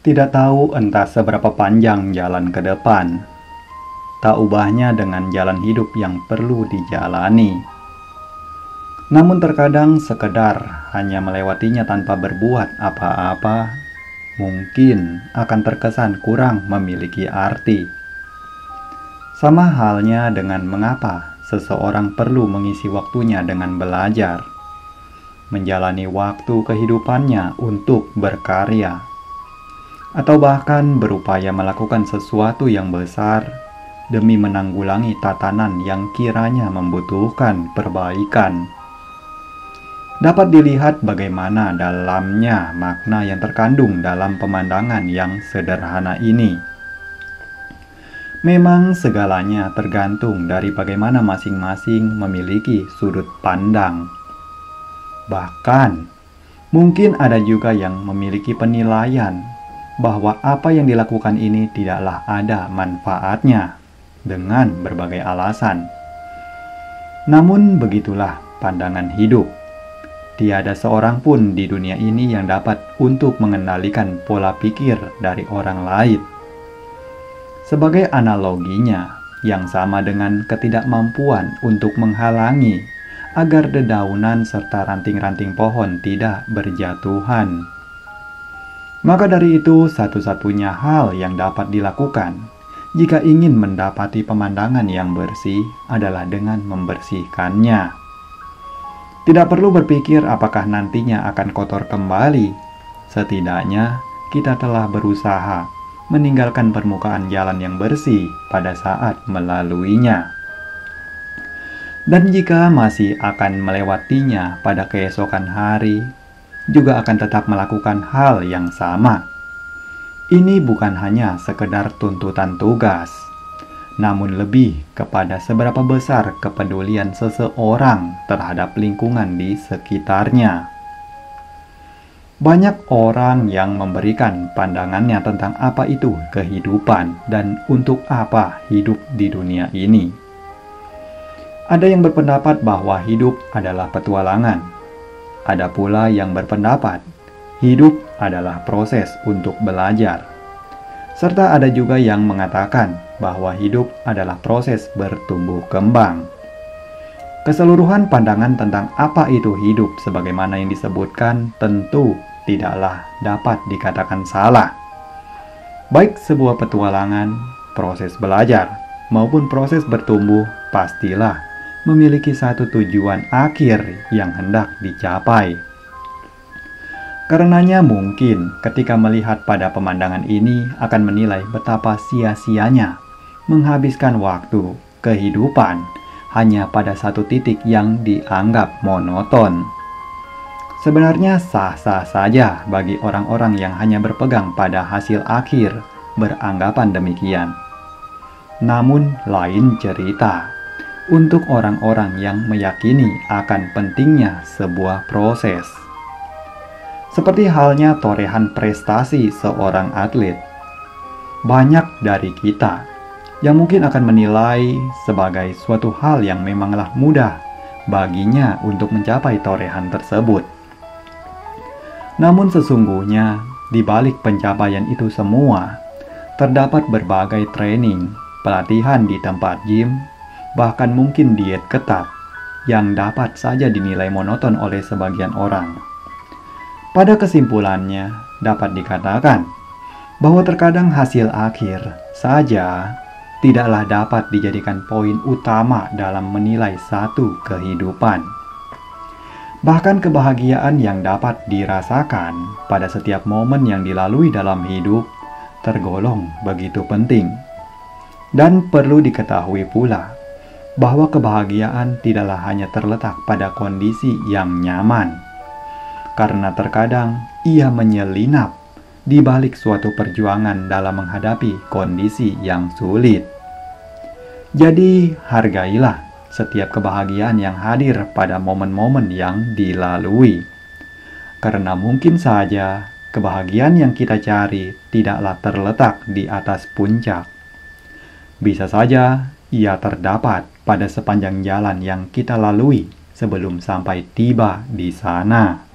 Tidak tahu entah seberapa panjang jalan ke depan, tak ubahnya dengan jalan hidup yang perlu dijalani. Namun terkadang sekedar hanya melewatinya tanpa berbuat apa-apa, mungkin akan terkesan kurang memiliki arti. Sama halnya dengan mengapa seseorang perlu mengisi waktunya dengan belajar, menjalani waktu kehidupannya untuk berkarya, atau bahkan berupaya melakukan sesuatu yang besar demi menanggulangi tatanan yang kiranya membutuhkan perbaikan. Dapat dilihat bagaimana dalamnya makna yang terkandung dalam pemandangan yang sederhana ini. Memang segalanya tergantung dari bagaimana masing-masing memiliki sudut pandang. Bahkan, mungkin ada juga yang memiliki penilaian bahwa apa yang dilakukan ini tidaklah ada manfaatnya dengan berbagai alasan. Namun begitulah pandangan hidup. Tiada seorang pun di dunia ini yang dapat untuk mengendalikan pola pikir dari orang lain. Sebagai analoginya, yang sama dengan ketidakmampuan untuk menghalangi agar dedaunan serta ranting-ranting pohon tidak berjatuhan. Maka dari itu, satu-satunya hal yang dapat dilakukan jika ingin mendapati pemandangan yang bersih adalah dengan membersihkannya. Tidak perlu berpikir apakah nantinya akan kotor kembali. Setidaknya, kita telah berusaha meninggalkan permukaan jalan yang bersih pada saat melaluinya. Dan jika masih akan melewatinya pada keesokan hari, juga akan tetap melakukan hal yang sama. Ini bukan hanya sekedar tuntutan tugas, namun lebih kepada seberapa besar kepedulian seseorang terhadap lingkungan di sekitarnya. Banyak orang yang memberikan pandangannya tentang apa itu kehidupan dan untuk apa hidup di dunia ini. Ada yang berpendapat bahwa hidup adalah petualangan. Ada pula yang berpendapat hidup adalah proses untuk belajar. Serta ada juga yang mengatakan bahwa hidup adalah proses bertumbuh kembang. Keseluruhan pandangan tentang apa itu hidup sebagaimana yang disebutkan tentu tidaklah dapat dikatakan salah. Baik sebuah petualangan, proses belajar, maupun proses bertumbuh pastilah memiliki satu tujuan akhir yang hendak dicapai. Karenanya mungkin ketika melihat pada pemandangan ini akan menilai betapa sia-sianya menghabiskan waktu kehidupan hanya pada satu titik yang dianggap monoton. Sebenarnya sah-sah saja bagi orang-orang yang hanya berpegang pada hasil akhir beranggapan demikian. Namun lain cerita untuk orang-orang yang meyakini akan pentingnya sebuah proses. Seperti halnya torehan prestasi seorang atlet. Banyak dari kita yang mungkin akan menilai sebagai suatu hal yang memanglah mudah baginya untuk mencapai torehan tersebut. Namun sesungguhnya di balik pencapaian itu semua terdapat berbagai training, pelatihan di tempat gym, bahkan mungkin diet ketat yang dapat saja dinilai monoton oleh sebagian orang. Pada kesimpulannya, dapat dikatakan bahwa terkadang hasil akhir saja tidaklah dapat dijadikan poin utama dalam menilai satu kehidupan. Bahkan kebahagiaan yang dapat dirasakan pada setiap momen yang dilalui dalam hidup tergolong begitu penting. Dan perlu diketahui pula bahwa kebahagiaan tidaklah hanya terletak pada kondisi yang nyaman, karena terkadang ia menyelinap di balik suatu perjuangan dalam menghadapi kondisi yang sulit. Jadi, hargailah setiap kebahagiaan yang hadir pada momen-momen yang dilalui, karena mungkin saja kebahagiaan yang kita cari tidaklah terletak di atas puncak. Bisa saja ia terdapat pada sepanjang jalan yang kita lalui sebelum sampai tiba di sana.